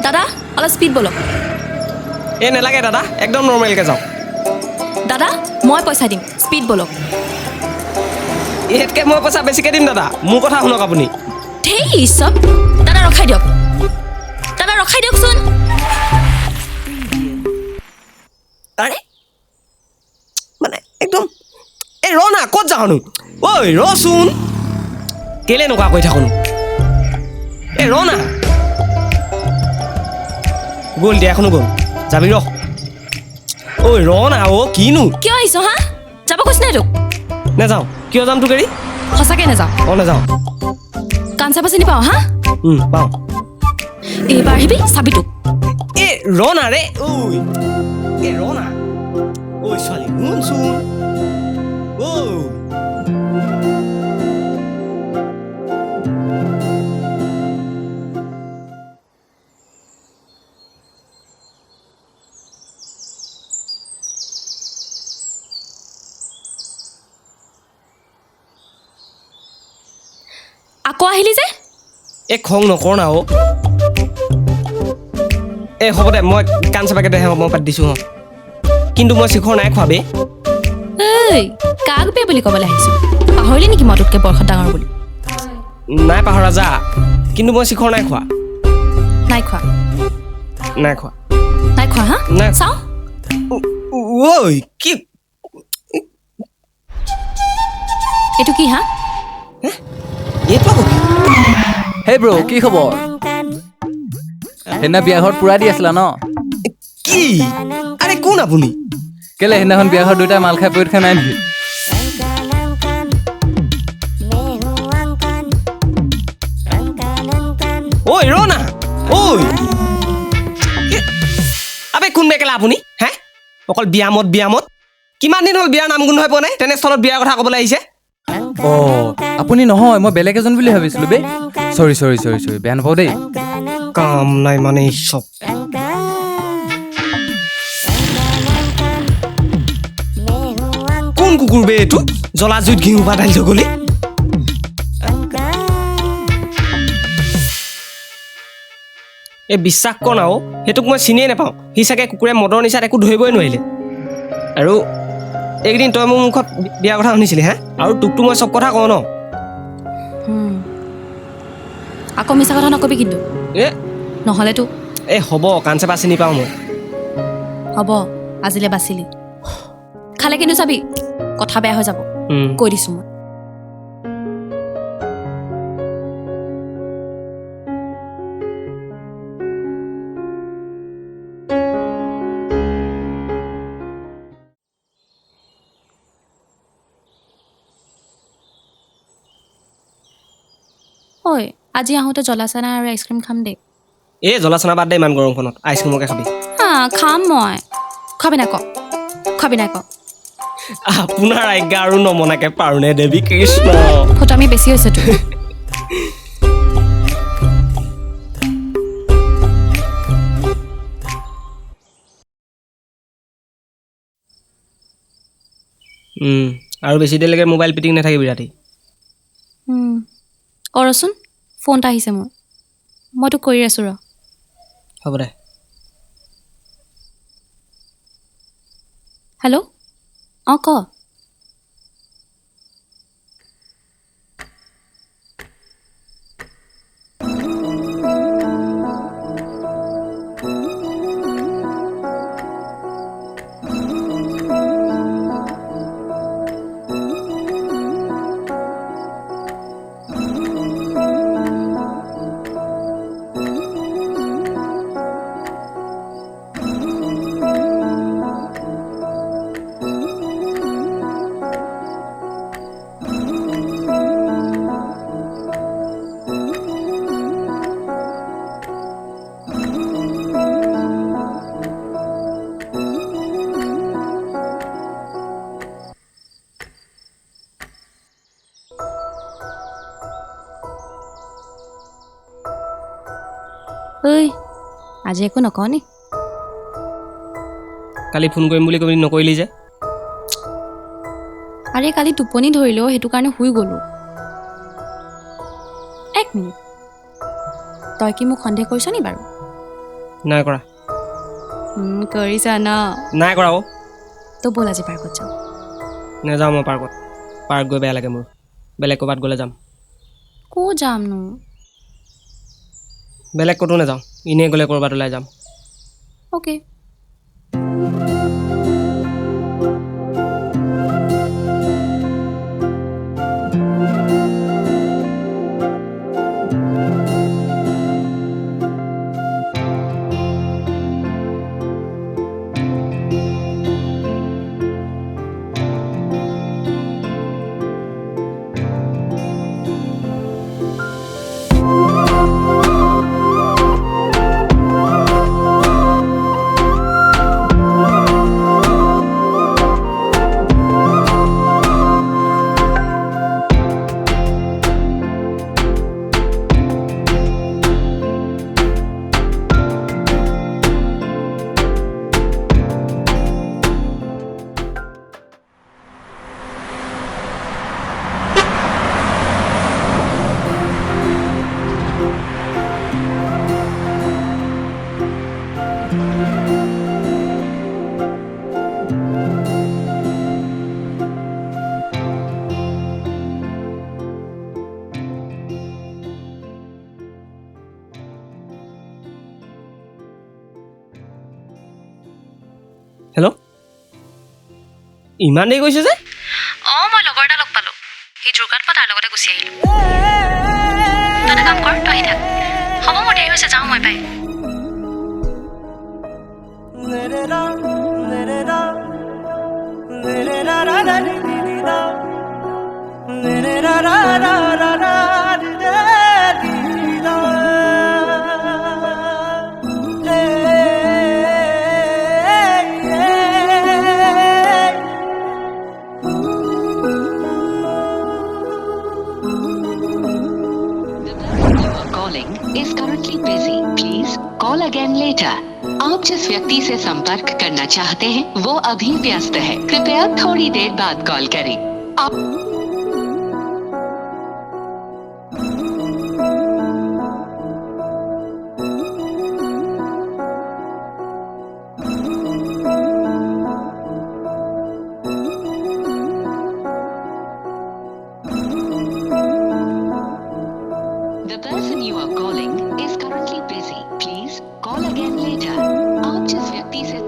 দাদা অলপ স্পীড বলক এ নেলাগে দাদা একদম নৰ্মেলকৈ যাওক দাদা মই পইচা দিম স্পীড বলক ইয়াতকৈ মই পইচা বেছিকৈ দিম দাদা মোৰ কথা শুনক আপুনি ধেই চব দাদা ৰখাই দিয়কচোন আৰে মানে একদম এই ৰ না ক'ত যাওঁনো ঐ ৰচোন কেলে এনেকুৱা কৈ থাকোঁ এই ৰ না গ'ল দিয়া এখনো গ'ল যাবি ৰ ঐ ৰ না কিনো কিয় আহিছ হা যাব কৈছ নাই তোক নাযাওঁ কিয় যাম তোক এৰি সঁচাকৈ নাযাওঁ নাযাওঁ কাঞ্চা চিনি পাওঁ হা পাওঁ এইবাৰ আহিবি চাবি তোক এ ৰ না ৰে ঐ এ ৰ না ঐ ছোৱালী শুনচোন ঐ আকৌ আহিলি যে এই খং নকৰ না এই হ'ব দে মই কাণ চাপাকে দে মই পাতি দিছোঁ কিন্তু মই শিখৰ নাই খোৱা বে এই কাক বে বুলি ক'বলৈ আহিছোঁ পাহৰিলি নেকি মই তোতকৈ বৰ্ষত ডাঙৰ বুলি নাই পাহৰা যা কিন্তু মই শিখৰ নাই খোৱা নাই খোৱা হা নাই চাওঁ ঐ কি এইটো কি হা হে ব্ৰ কি খবৰ সেইদিনা বিয়া ঘৰত পুৰা দি আছিলা ন কি আৰে কোন আপুনি কেলে সেইদিনাখন বিয়া ঘৰত দুয়োটাই মাল খাই পৰীক্ষা নাই নেকি ঐ ৰ না ঐ আবে কোন বেকেলা আপুনি হে অকল বিয়ামত কিমান দিন হ'ল বিয়াৰ নাম গোন্ধ হৈ পোৱা নাই তেনেস্থলত বিয়াৰ কথা ক'বলৈ আহিছে আপুনি নহয় মই বেলেগ এজন বুলি ভাবিছিলোঁ বে চৰি বেয়া নাপাওঁ দেই কাম নাই মানে চব কোন কুকুৰ বে এইটো জ্বলা জুইত ঘিউ বাদালি গলি এই বিশ্বাস কৰ না সেইটোক মই চিনিয়ে নাপাওঁ সি চাগে কুকুৰে মদৰ নিচাত একো ধৰিবই নোৱাৰিলে আৰু এইকেইদিন তই মোৰ মুখত বিয়াৰ কথা শুনিছিলি হা আৰু তোকতো মই চব কথা কওঁ ন আকৌ মিছা কথা নকবি কিন্তু নহ'লেতো হ'ব কাঞ্চেপা চিনি পাওঁ মই হ'ব আজিলৈ বাচিলি খালে কিন্তু চাবি কথা বেয়া হৈ যাব কৈ দিছোঁ মই ঐ আজি আহোঁতে জলাচানা আৰু আইচক্ৰীম খাম দেই এই জলাচানা বাদ দে ইমান গৰমখনত আইচক্ৰীমকে খাবি খাম মই খাবি নাই ক আপোনাৰ আজ্ঞা আৰু নমনাকে পাৰোনে দেৱী কৃষ্ণ ফটামি বেছি হৈছেতো আৰু বেছি দেৰিলৈকে মোবাইল পিটিং নাথাকিবি ৰাতি কৰচোন ফোন এটা আহিছে মোৰ মই তোক কৰি আছোঁ ৰ হ'ব দে হেল্ল' ক ঐ আজি একো নকওঁ নি কালি ফোন কৰিম বুলি কবি নকৰিলি যে আৰে কালি টোপনি ধৰিলোঁ সেইটো কাৰণে শুই গ'লোঁ মিনিট তই কি মোক সন্দেহ কৰিছ নি বাৰু নাই কৰা কৰিছা ন নাই কৰা অ' তো ব'ল আজি পাৰ্কত যাওঁ নাযাওঁ মই পাৰ্কত পাৰ্ক গৈ বেয়া লাগে মোৰ বেলেগ ক'ৰবাত গ'লে যাম ক'ত যামনো বেলেগ ক'তো নাযাওঁ এনেই গ'লে ক'ৰবাত ওলাই যাম অ'কে হেল্ল' ইমান দেৰি কৈছে যে মই লগৰ এটা লগ পালোঁ সি জোৰকাত মই তাৰ লগতে গুচি আহিলোঁ তই এটা কাম কৰ তই আহি থাক হ'ব মোৰ দেৰি হৈছে যাওঁ মই পাই is currently busy. Please call again later. आप जिस व्यक्ति से संपर्क करना चाहते हैं वो अभी व्यस्त है कृपया थोड़ी देर बाद कॉल करें आप The person you are calling is currently busy. Please call again later. आप जिस व्यक्ति से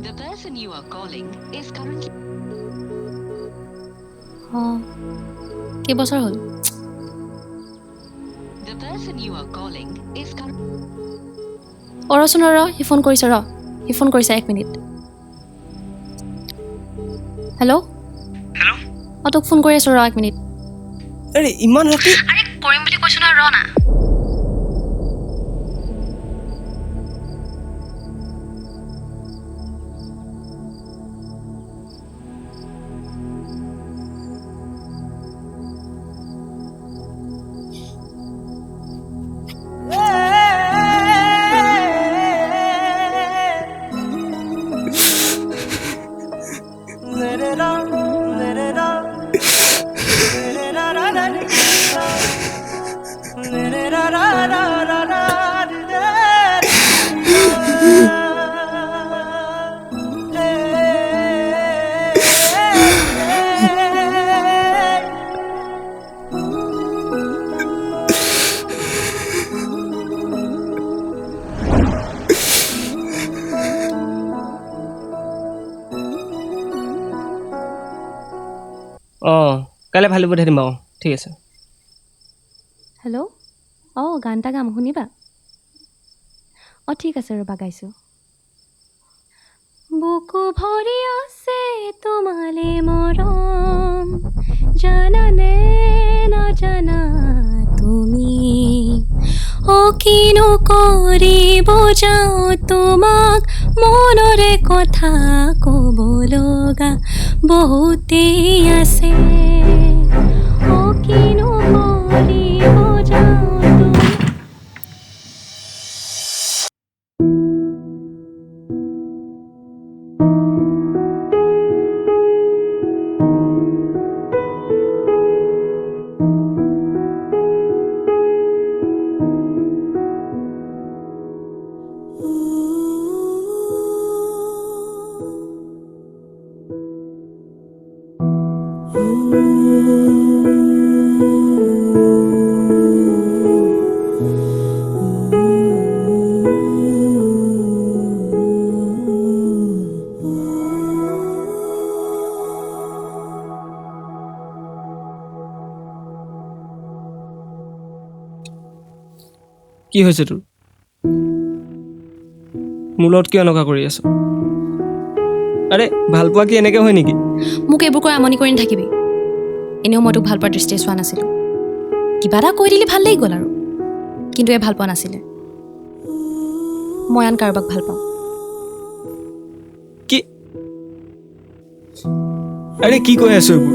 The person you are calling is currently কেইবছৰ হ'ল The person you are calling is ৰচোন সি ফোন কৰিছে সি ফোন কৰিছে 1 মিনিট হেল্ল' তোক ফোন কৰি আছোঁ 1 মিনিট আৰে ইমান ৰাতি আৰে কৰিম বুলি কৈছোঁ না না কাইলৈ ভালে পঠাই দিম বাৰু ঠিক আছে হেল্ল' অঁ গান এটা গাম শুনিবা অঁ ঠিক আছে ৰ'বা গাইছোঁ বুকু ভৰি আছে তোমালে মৰম জানানে নাজানা তুমি কিনো কৰিব যাওঁ তোমাক মনৰে কথা ক'ব লগা বহুতেই আছে কিনো কৰিব যাওঁ কি হৈছে তোৰ মোৰ লগত কিয় এনেকুৱা কৰি আছ আৰে ভাল পোৱা কি এনেকৈ হয় নেকি মোক এইবোৰ কৈ আমনি কৰি নাথাকিবি এনেও মই তোক ভাল পোৱাৰ দৃষ্টিৰে চোৱা নাছিলোঁ কিবা এটা কৈ দিলি ভাল লাগি গ'ল আৰু কিন্তু এই ভাল পোৱা নাছিলে মই আন কাৰোবাক ভাল পাওঁ কি আৰে কি কৈ আছ এইবোৰ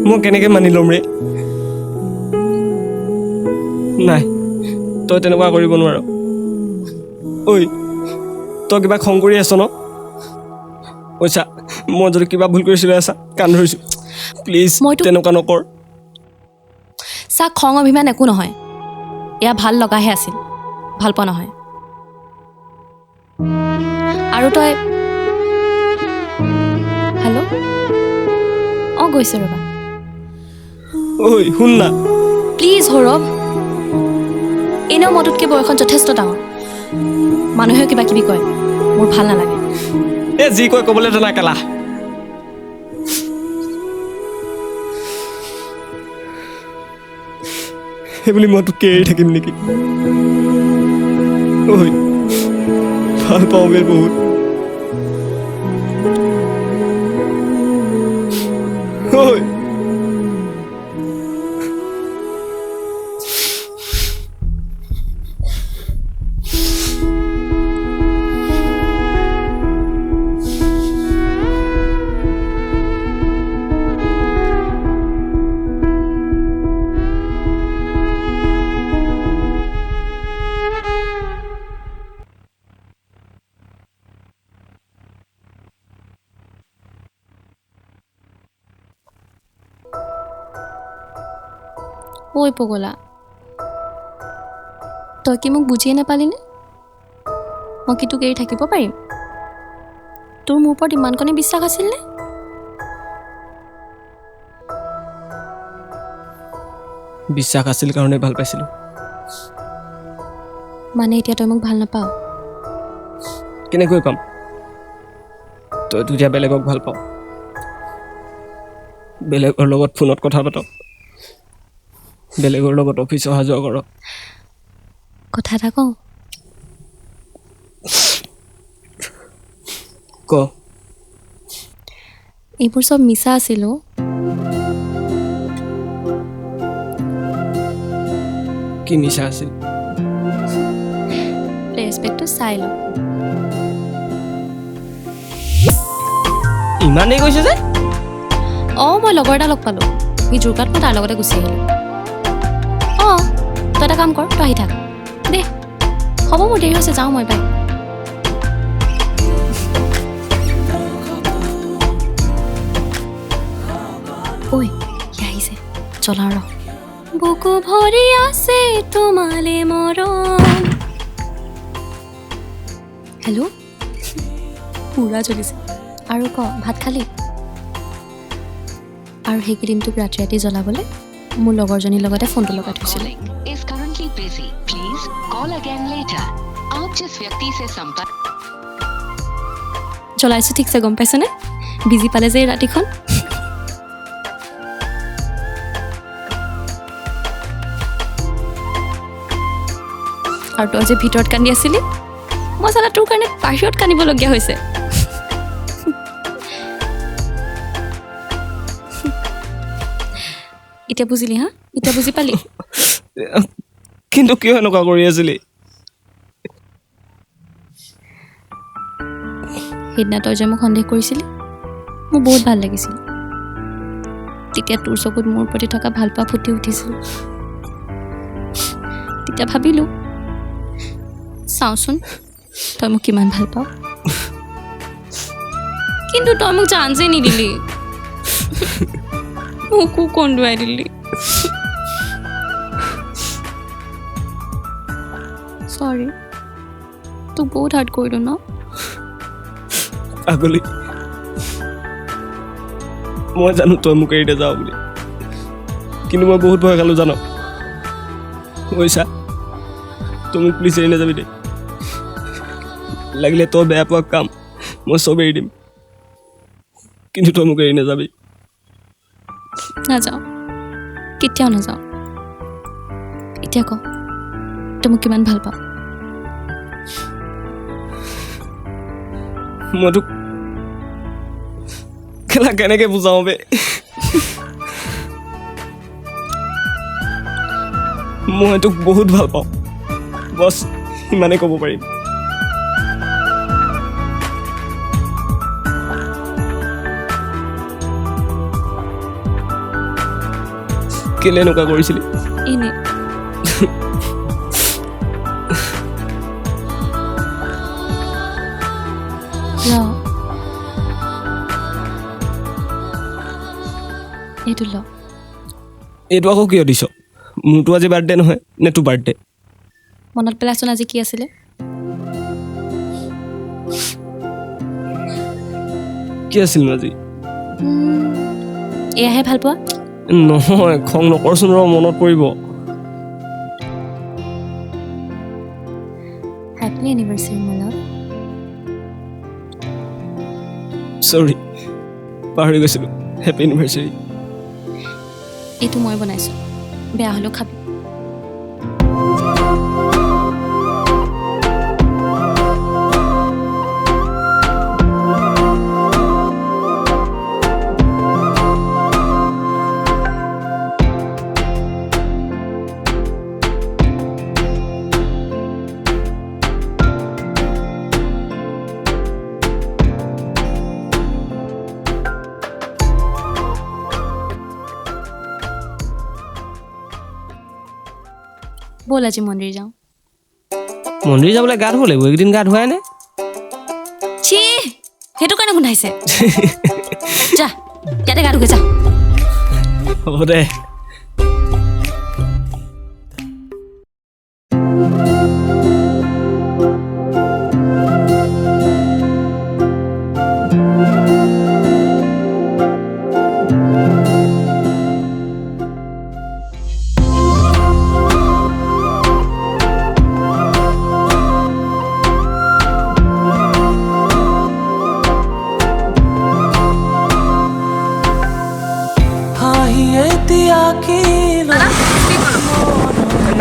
মই কেনেকৈ মানি ল'ম ৰে নাই তই তেনেকুৱা কৰিব নোৱাৰ ঐ তই কিবা খং কৰি আছ ন পইচা মই যদি কিবা ভুল কৰিছিলোঁ আছা কাণ ধৰিছোঁ প্লিজ তেনেকুৱা নকৰ চা খং অভিমান একো নহয় এয়া ভাল লগাহে আছিল ভাল পোৱা নহয় আৰু তই হেল্ল' অঁ গৈছে ৰ'বা ঐ শুন না প্লিজ সৌৰভ এনেও মই তোতকৈ বয়সত যথেষ্ট ডাঙৰ মানুহেও কিবা কিবি কয় মোৰ ভাল নালাগে এ যি কয় ক'বলৈ জানা কেলা সেইবুলি মই তোক এৰি থাকিম নেকি ঐ ভাল পাওঁ বে বহুত ঐ ঐ পগলা তই কি মোক বুজিয়ে নাপালিনে মই কি তোক এৰি থাকিব পাৰিম তোৰ মোৰ ওপৰত ইমানকণে বিশ্বাস আছিলনে বিশ্বাস আছিল কাৰণে ভাল পাইছিলোঁ মানে এতিয়া তই মোক ভাল নাপাৱ কেনেকৈ পাম তই তেতিয়া বেলেগক ভাল পাওঁ বেলেগৰ লগত ফোনত কথা পাত বেলেগৰ লগত অফিচ অহা যোৱা কৰ কথা এটা কওঁ ক এইবোৰ চব মিছা আছিল কি মিছা আছিল ৰেচপেক্টটো চাই ল ইমানেই কৈছে যে অঁ মই লগৰ এটা লগ পালোঁ সি জোৰকাত মই তাৰ লগতে গুচি আহিলোঁ অঁ তই এটা কাম কৰ তই আহি থাক দে হ'ব মোৰ দেৰি হৈছে যাওঁ মই পাই ঐ কি আহিছে চলা ৰ বুকু ভৰি আছে তোমালে মৰম হেল্ল' পুৰা জ্বলিছে আৰু ক ভাত খালি আৰু সেইকেইদিন তোক ৰাতি ৰাতি জ্বলাবলৈ মোৰ লগৰজনীৰ লগতে ফোনটো লগাই থৈছিলোঁ is currently busy. Please call again later. आप जिस व्यक्ति से संपर्क জ্বলাইছোঁ ঠিকছে গম পাইছনে বিজি পালে যে এই ৰাতিখন আৰু তই যে ভিতৰত কান্দি আছিলি মই চালা তোৰ কাৰণে বাহিৰত কান্দিবলগীয়া হৈছে এতিয়া বুজিলি হা এতিয়া বুজি পালি কিন্তু কিয় এনেকুৱা কৰি আছিলি সেইদিনা তই যে মোক সন্দেহ কৰিছিলি মোৰ বহুত ভাল লাগিছিল তেতিয়া তোৰ চকুত মোৰ প্ৰতি থকা ভাল পোৱা ফুটি উঠিছিল তেতিয়া ভাবিলোঁ চাওঁচোন তই মোক কিমান ভাল পাৱ কিন্তু তই মোক চান্সেই নিদিলি মোকো কন্দুৱাই দিলি চৰি তোক বহুত হাৰ্ট কৰিলোঁ ন আগলি মই জানো তই মোক এৰি যাওঁ বুলি কিন্তু মই বহুত ভয় খালোঁ জানো কৈছা তুমি প্লিজ এৰি নাযাবি দে লাগিলে তই বেয়া পোৱা কাম মই চব এৰি দিম কিন্তু তই মোক এৰি নাযাবি নাযাওঁ কেতিয়াও নাযাওঁ এতিয়া ক তই মোক কিমান ভাল পাৱ মই তোক খেলা কেনেকৈ বুজাওঁ বে মই তোক বহুত ভাল পাওঁ বছ ইমানেই ক'ব পাৰিম কেলে এনেকুৱা কৰিছিলি এনেই এইটো ল এইটো আকৌ কিয় দিছ মোৰতো আজি বাৰ্থডে নহয় নে তোৰ বাৰ্থডে মনত পেলাচোন আজি কি আছিলে কি আছিল আজি এয়াহে ভাল পোৱা নহয় খং নকৰচোন ৰ মনত পৰিব হেপী এনিভাৰ্চাৰী মোৰ লভ চৰি পাহৰি গৈছিলোঁ হেপী এনিভাৰ্চাৰী এইটো মই বনাইছোঁ বেয়া হ'লেও খাবি ব'ল আজি মন্দিৰ যাওঁ মন্দিৰ যাবলৈ গা ধুব লাগিব এইকেইদিন গা ধুৱাই নে চি সেইটো কাৰণে গোন্ধাইছে যা ইয়াতে গা ধুগে যা হ'ব দে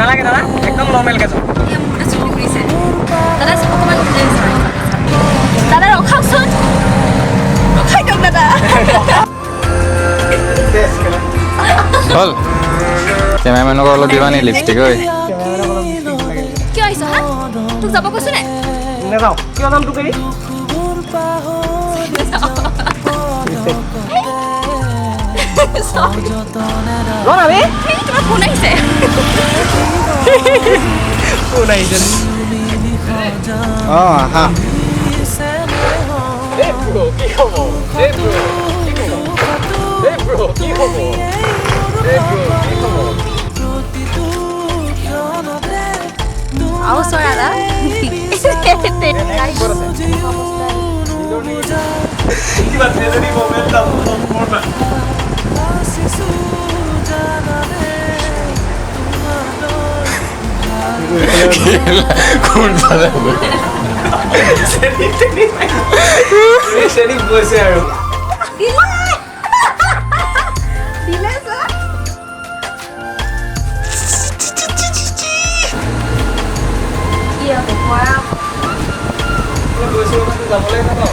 নালাগে দাদা একদম নৰ্মেলকৈ যাওঁ দাদা ৰখাওকচোন ৰখাই দিয়ক দাদা হ'ল কেমেৰামেনক অলপ দিবা নি লিপষ্টিক ঐ কিয় আহিছ হা তোক যাব কৈছো নে নাযাওঁ কিয় যাম তোক এৰি তোমাৰ ফোন আহিছে কোন আহিছে অঁ আহা আৰু চৰা কোন ফালে গৈছে আৰু যাবলৈ থাকক